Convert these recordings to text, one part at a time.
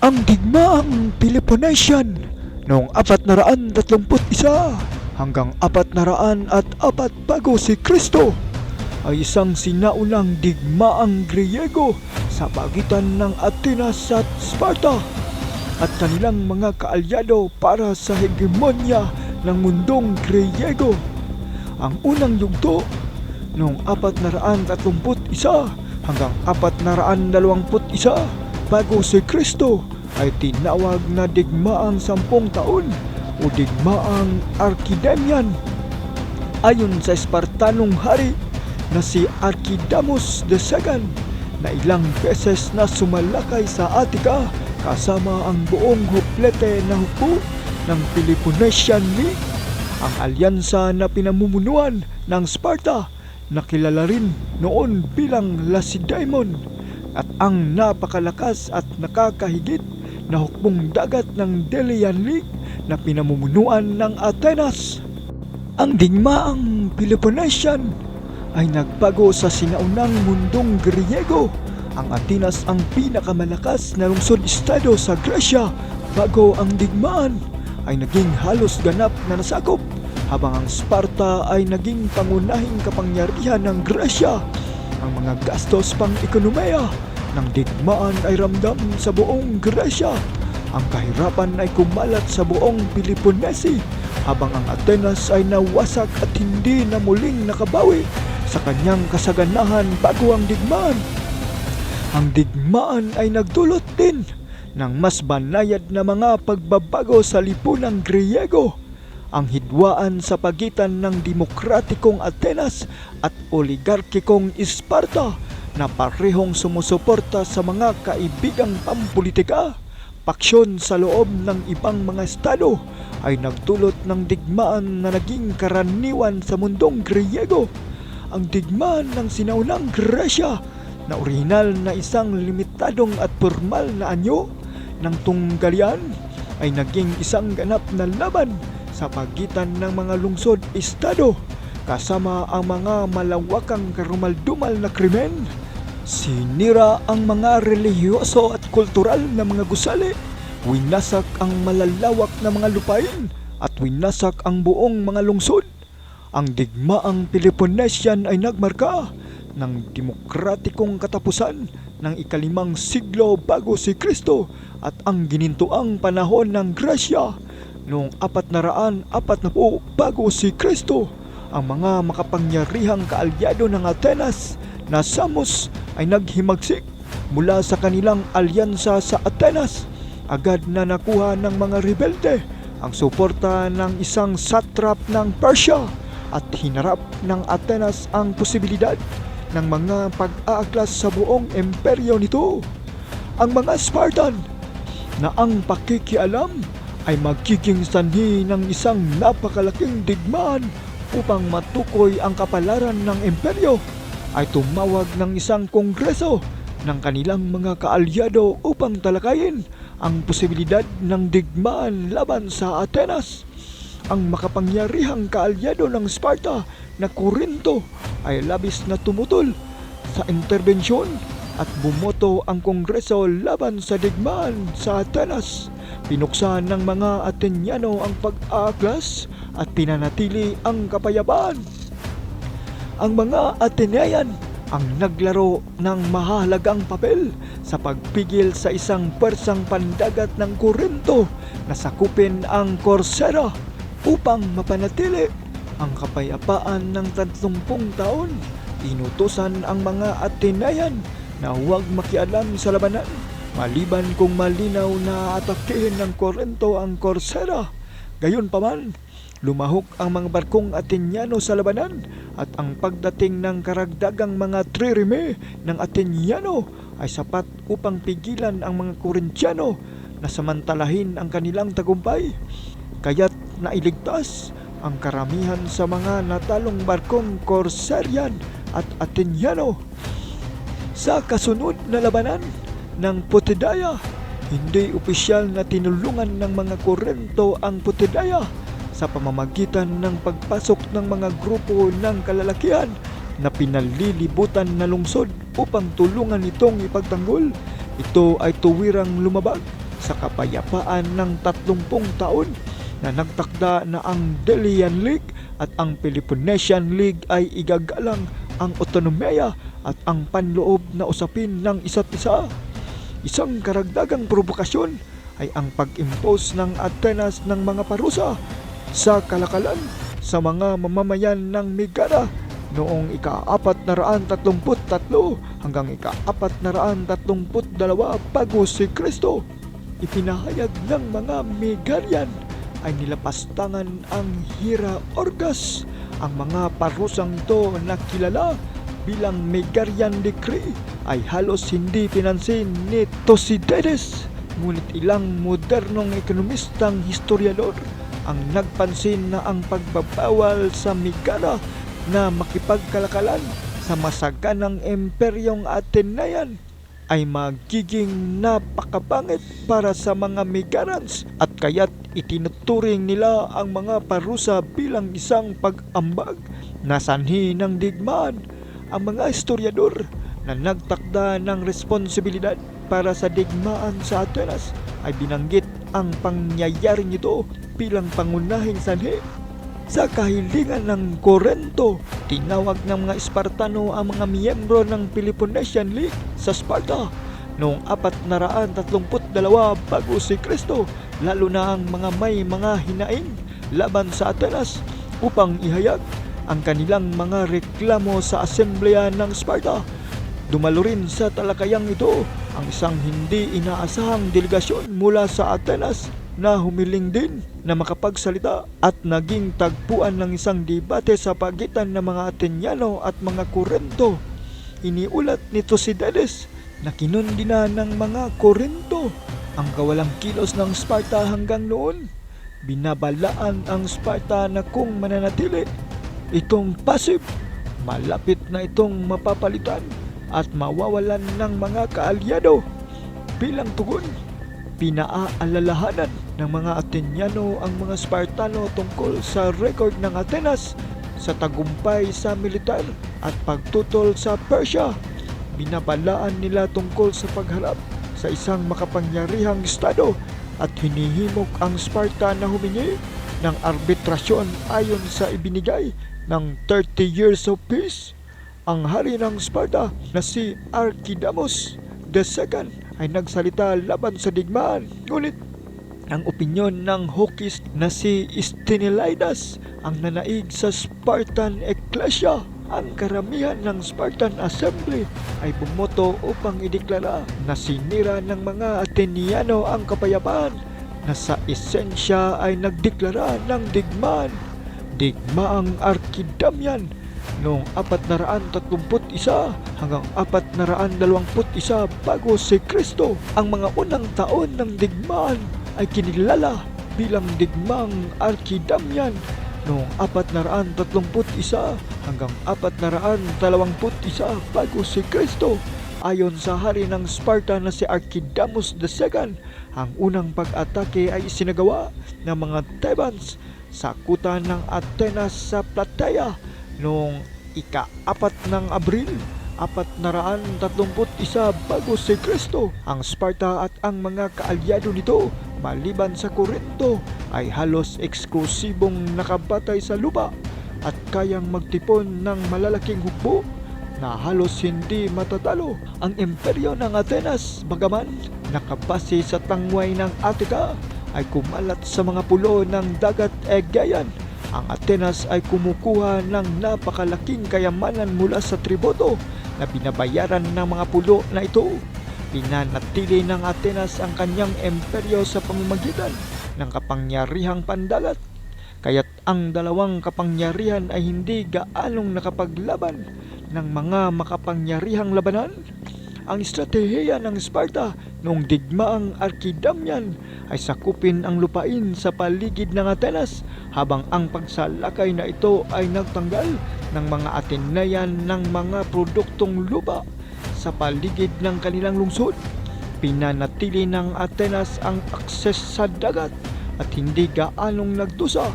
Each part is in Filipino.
Ang digmaang Peloponnesian noong 431 hanggang 404 bago si Kristo ay isang sinaunang digmaang Griyego sa pagitan ng Atenas at Sparta at kanilang mga kaalyado para sa hegemonya ng mundong Griyego. Ang unang yugto noong 431 hanggang 421 bago si Kristo ay tinawag na digmaang 10 taon o digmaang Archidemian. Ayon sa Spartanong hari na si Archidamus II na ilang beses na sumalakay sa Attica kasama ang buong huplete na hukbo ng Peloponnesian League, ang alyansa na pinamumunuan ng Sparta na kilala rin noon bilang Lacedaemon, at ang napakalakas at nakakahigit na hukbong dagat ng Delian League na pinamumunuan ng Atenas. Ang digmaang Peloponnesian ay nagbago sa sinaunang mundong Griyego. Ang Atenas ang pinakamalakas na lungsod-estado sa Gresya bago ang digmaan ay naging halos ganap na nasakop, habang ang Sparta ay naging pangunahing kapangyarihan ng Gresya. Ang mga gastos pang-ekonomiya ng digmaan ay ramdam sa buong Gresya. Ang kahirapan ay kumalat sa buong Peloponnese, habang ang Atenas ay nawasak at hindi na muling nakabawi sa kanyang kasaganahan bago ang digmaan. Ang digmaan ay nagdulot din ng mas banayad na mga pagbabago sa lipunang Griyego. Ang hidwaan sa pagitan ng demokratikong Atenas at oligarkikong Sparta na parehong sumusuporta sa mga kaibigang pampolitika, paksyon sa loob ng ibang mga estado, ay nagdulot ng digmaan na naging karaniwan sa mundong Griyego. Ang digmaan ng sinaunang Gresya na orihinal na isang limitadong at formal na anyo ng tunggalian ay naging isang ganap na laban sa pagitan ng mga lungsod-estado kasama ang mga malawakang karumaldumal na krimen. Sinira ang mga relihiyoso at kultural na mga gusali, winasak ang malalawak na mga lupain at winasak ang buong mga lungsod. Ang digmaang Peloponnesian ay nagmarka ng demokratikong katapusan ng ika-5 siglo bago si Kristo at ang ginintuang panahon ng Gresya noong 440 bago si Kristo. Ang mga makapangyarihang kaalyado ng Atenas na Samos ay naghimagsik mula sa kanilang alyansa sa Atenas. Agad na nakuha ng mga rebelde ang suporta ng isang satrap ng Persia at hinarap ng Atenas ang posibilidad ng mga pag-aaklas sa buong imperyo nito. Ang mga Spartan na ang pakikialam ay magiging sanhi ng isang napakalaking digmaan upang matukoy ang kapalaran ng imperyo, ay tumawag ng isang kongreso ng kanilang mga kaalyado upang talakayin ang posibilidad ng digmaan laban sa Atenas. Ang makapangyarihang kaalyado ng Sparta na Corinto ay labis na tumutol sa interbensyon at bumoto ang kongreso laban sa digmaan sa Atenas. Pinuksan ng mga Atenyano ang pag-aaklas at pinanatili ang kapayapaan. Ang mga Atenayan ang naglaro ng mahalagang papel sa pagpigil sa isang pwersang pandagat ng Corinto na sakupin ang Corcyra upang mapanatili ang kapayapaan ng 30 taon. Inutusan ang mga Atenayan na huwag makialam sa labanan maliban kung malinaw na atakihin ng Corinto ang Corcyra. Gayunpaman, lumahok ang mga barkong Atenyano sa labanan at ang pagdating ng karagdagang mga trireme ng Atenyano ay sapat upang pigilan ang mga Korintiano na samantalahin ang kanilang tagumpay. Kaya't nailigtas ang karamihan sa mga natalong barkong Corcyrian at Atenyano. Sa kasunod na labanan ng Potidaya, hindi opisyal na tinulungan ng mga Korinto ang Potidaya sa pamamagitan ng pagpasok ng mga grupo ng kalalakihan na pinalilibutan na lungsod upang tulungan itong ipagtanggol. Ito ay tuwirang lumabag sa kapayapaan ng 30 taon na nagtakda na ang Delian League at ang Peloponnesian League ay igagalang ang otonomiya at ang panloob na usapin ng isa't isa. Isang karagdagang provokasyon ay ang pag-impose ng Atenas ng mga parusa sa kalakalan sa mga mamamayan ng Megara noong ika-433 hanggang ika-432 bago si Kristo. Ipinahayag ng mga Megarian ay nilapastangan ang Hira Orgas. Ang mga parusang ito na kilala bilang Megarian Decree ay halos hindi pinansin ni Thucydides. Ngunit ilang modernong ekonomistang historiador ang nagpansin na ang pagbabawal sa Megara na makipagkalakalan sa masaganang imperyong Atenaean ay magiging napakabangit para sa mga Megarans at kaya't itinuturing nila ang mga parusa bilang isang pag-ambag na sanhi ng digmaan. Ang mga historiador na nagtakda ng responsibilidad para sa digmaan sa Atenas ay binanggit ang pangyayaring ito bilang pangunahing sanhi. Sa kahilingan ng Korento, tinawag ng mga Espartano ang mga miyembro ng Peloponnesian League sa Sparta noong 432 bago si Kristo, lalo na ang mga may mga hinaing laban sa Atenas upang ihayag ang kanilang mga reklamo sa asembleya ng Sparta. Dumalo rin sa talakayang ito ang isang hindi inaasahang delegasyon mula sa Atenas na humiling din na makapagsalita at naging tagpuan ng isang debate sa pagitan ng mga Atenyano at mga Korento. Iniulat ni Thucydides na kinundina ng mga Korento ang kawalang kilos ng Sparta hanggang noon. Binabalaan ang Sparta na kung mananatili itong passive, malapit na itong mapapalitan at mawawalan ng mga kaalyado. Bilang tugon, pinaalalahanan ng mga Atenyano ang mga Spartano tungkol sa record ng Atenas sa tagumpay sa militar at pagtutol sa Persia. Binabalaan nila tungkol sa pagharap sa isang makapangyarihang estado at hinihimok ang Sparta na humingi ng arbitrasyon ayon sa ibinigay ng 30 years of peace. Ang hari ng Sparta na si Archidamos II ay nagsalita laban sa digmaan. Ngunit ang opinyon ng hokist na si Sthenelaidas ang nanaig sa Spartan Ecclesia. Ang karamihan ng Spartan Assembly ay bumoto upang ideklara na sinira ng mga Atenyano ang kapayapaan na sa esensya ay nagdeklara ng digmaan. Digmaang Archidamian noong 431 hanggang 421 bago si Kristo. Ang mga unang taon ng digmaan ay kinilala bilang digmaang Archidamian noong 431 hanggang 421 bago si Kristo. Ayon sa hari ng Sparta na si Archidamos II, ang unang pag-atake ay isinagawa ng mga Thebans sa kuta ng Atenas sa Plataea noong ika-4 ng Abril 431 bago si Kristo. Ang Sparta at ang mga kaalyado nito maliban sa Korento ay halos eksklusibong nakabatay sa lupa at kayang magtipon ng malalaking hukbo na halos hindi matatalo. Ang imperyo ng Atenas, bagaman nakabase sa tangway ng Attica, ay kumalat sa mga pulo ng dagat Aegean. Ang Atenas ay kumukuha ng napakalaking kayamanan mula sa tributo na binabayaran ng mga pulo na ito. Pinanatili ng Atenas ang kanyang imperyo sa pamamagitan ng kapangyarihang pandagat. Kaya't ang dalawang kapangyarihan ay hindi gaanong nakapaglaban ng mga makapangyarihang labanan. Ang estratehiya ng Sparta noong digmaang Archidamian ay sakupin ang lupain sa paligid ng Atenas, habang ang pagsalakay na ito ay nagtanggal ng mga Atenaean ng mga produktong lupa sa paligid ng kanilang lungsod. Pinanatili ng Atenas ang akses sa dagat at hindi gaanong nagdusa.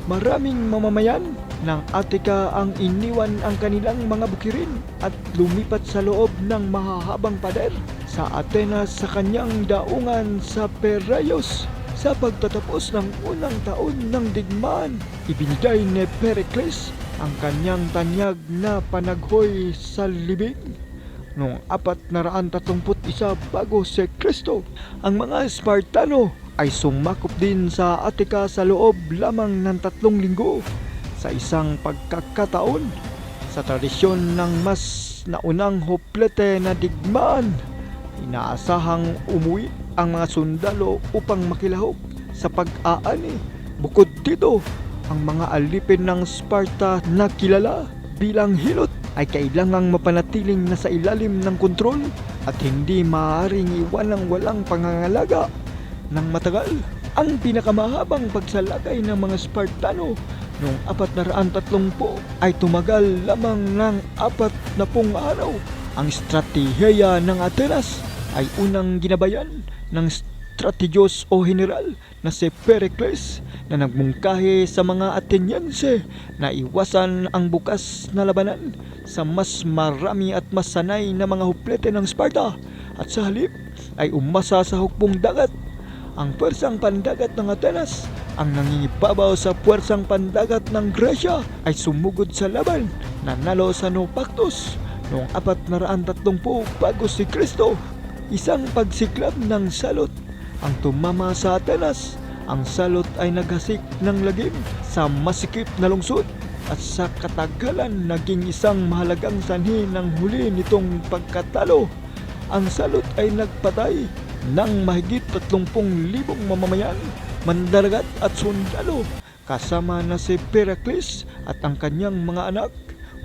Maraming mamamayan ng Attica ang iniwan ang kanilang mga bukirin at lumipat sa loob ng mahahabang pader sa Atenas sa kanyang daungan sa Piraeus. Sa pagtatapos ng unang taon ng digmaan, ibinigay ni Pericles ang kanyang tanyag na panaghoy sa libing. Noong 431 bago si Kristo, ang mga Spartano ay sumakop din sa Attika sa loob lamang ng 3 linggo. Sa isang pagkakataon, sa tradisyon ng mas naunang hoplite na digmaan, inaasahang umuwi ang mga sundalo upang makilahok sa pag-aani. Bukod dito, ang mga alipin ng Sparta na kilala bilang hilot ay kailangang mapanatiling nasa ilalim ng kontrol at hindi maaaring iwanang walang pangangalaga ng matagal. Ang pinakamahabang pagsalakay ng mga Spartano noong 430 ay tumagal lamang ng 40 araw. Ang estratehiya ng Atenas ay unang ginabayan ng strategos o general na si Pericles na nagmungkahi sa mga Atenense na iwasan ang bukas na labanan sa mas marami at mas sanay na mga hoplite ng Sparta, at sa halip ay umasa sa hukbong dagat. Ang puwersang pandagat ng Atenas ang nangingibabaw sa puwersang pandagat ng Gresya ay sumugod sa laban, nanalo sa Naupactus noong 430 bago si Kristo. Isang pagsiklab ng salot ang tumama sa Atenas. Ang salot ay naghasik ng lagim sa masikip na lungsod at sa katagalan naging isang mahalagang sanhi ng huli nitong pagkatalo. Ang salot ay nagpatay ng mahigit 30,000 mamamayan, mandaragat at sundalo, kasama na si Pericles at ang kanyang mga anak.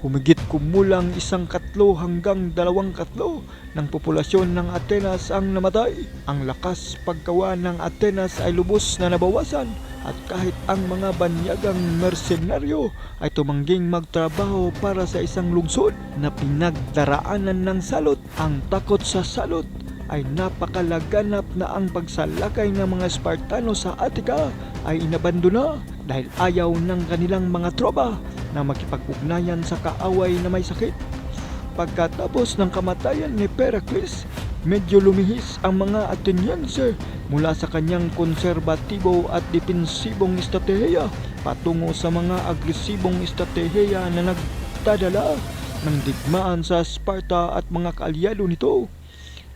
Humigit kumulang 1/3 hanggang 2/3 ng populasyon ng Atenas ang namatay. Ang lakas paggawa ng Atenas ay lubos na nabawasan, at kahit ang mga banyagang mersenaryo ay tumangging magtrabaho para sa isang lungsod na pinagdaraanan ng salot. Ang takot sa salot ay napakalaganap na ang pagsalakay ng mga Spartano sa Attika ay inabandona dahil ayaw ng kanilang mga tropa na makipag-ugnayan sa kaaway na may sakit. Pagkatapos ng kamatayan ni Pericles, medyo lumihis ang mga Ateniense mula sa kanyang konserbatibo at depensibong estratehiya patungo sa mga agresibong estratehiya na nagdadala ng digmaan sa Sparta at mga kaalyado nito.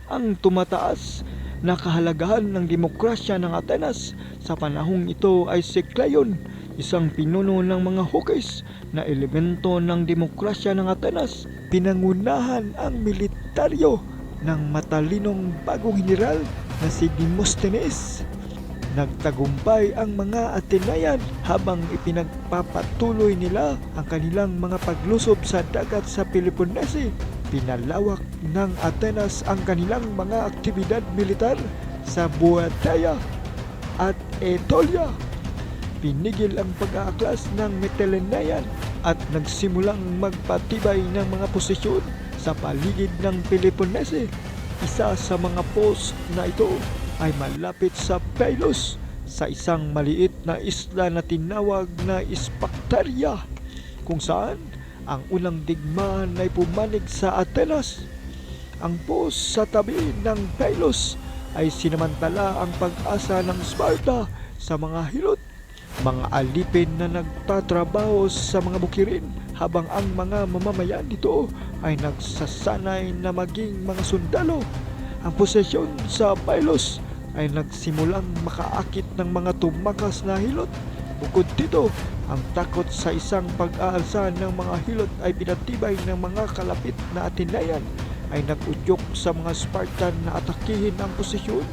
Ang tumataas na kahalagahan ng demokrasya ng Atenas sa panahong ito ay si Cleon, isang pinuno ng mga hukis na elemento ng demokrasya ng Atenas. Pinangunahan ang militaryo ng matalinong bagong general na si Demosthenes. Nagtagumpay ang mga Atenayan habang ipinagpapatuloy nila ang kanilang mga paglusob sa dagat sa Peloponnese. Pinalawak ng Atenas ang kanilang mga aktibidad militar sa Boeotia at Aetolia. Pinigil ang pag-aaklas ng Mytilenean at nagsimulang magpatibay ng mga posisyon sa paligid ng Peloponnese. Isa sa mga post na ito ay malapit sa Pylos, sa isang maliit na isla na tinawag na Sphacteria, kung saan ang unang digmaan ay pumanig sa Atenas. Ang post sa tabi ng Pylos ay sinamantala ang pag-asa ng Sparta sa mga hilot, mga alipin na nagtatrabaho sa mga bukirin, habang ang mga mamamayan dito ay nagsasanay na maging mga sundalo. Ang posisyon sa Pylos ay nagsimulang makaakit ng mga tumakas na hilot. Bukod dito, ang takot sa isang pag-aalsa ng mga hilot ay pinatibay ng mga kalapit na Atenayan ay nag-udyok sa mga Spartan na atakihin ang posisyon.